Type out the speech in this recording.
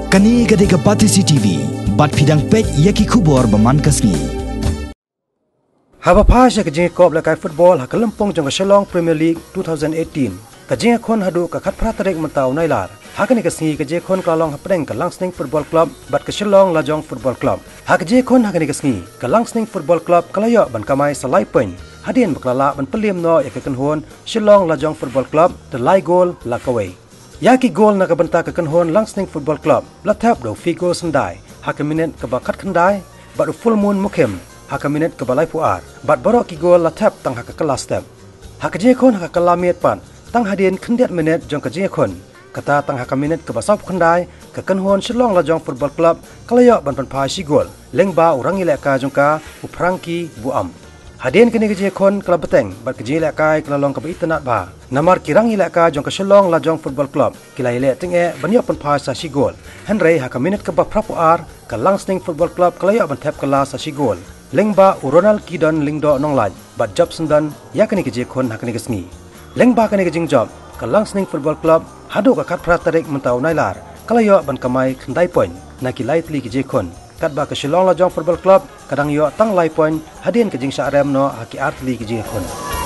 Kani gade ka pati CCTV, bat pidang pet yaki kubor baman kasni. Haba pasha ka jing kop lakai football ha kalampong jong ka Shillong Premier League 2018. Ka jing khon hadu ka khat pratarek mantau nailar. Hakani ka sngi ka je khon kalong ha preng ka Langsning Football Club bat ka Shillong Lajong Football Club. Ha ka je khon hakani ka sngi ka Langsning Football Club kalayo ban kamai salai point. Hadien baklala ban pelim no ya ka kanhon Shillong Lajong Football Club the lai goal la kawai. Yaki goal na ka banta ka kanhon Langsning Football Club la tap do fi goal sandai. Ha ka minute ka ba khat khandai bat full moon mukhem. Haka minute ke balai puar, bat borok ki gol la tap tang haka kelas step. Haka je kon haka kalamiat pan, tang hadien kendiat minute jong ke je kon. Kata tang haka minute ke basau kendai, ke kenhon Shillong Lajong Football Club, kalayak ban pan pai si gol, lengba orang ilaka jong ka uprangki buam. Hadien kini ke je kon kelab beteng, bat ke je ilaka kelalong ke beitanat ba. Namar kirang ilaka jong ke Shillong Lajong Football Club, kila ilak tenge banyak pan pai sa si gol. Henry haka minute ke ba prapuar, ke Langsning Football Club kalayak ban tap kelas sa si gol. Lengba uronal Kyrdan lingdo nonglaj bat job sendan yakani ke je kon hakani ke sngi lengba kani ke jing job ka Langsning Football Club hadu ka khat pratarek mentau nailar kalayo ban kamai khandai point naki lightly ke je kon kat ba ka Shillong Lajong Football Club kadang yo tang lai point hadien ke jing sa rem no haki artli ke je kon.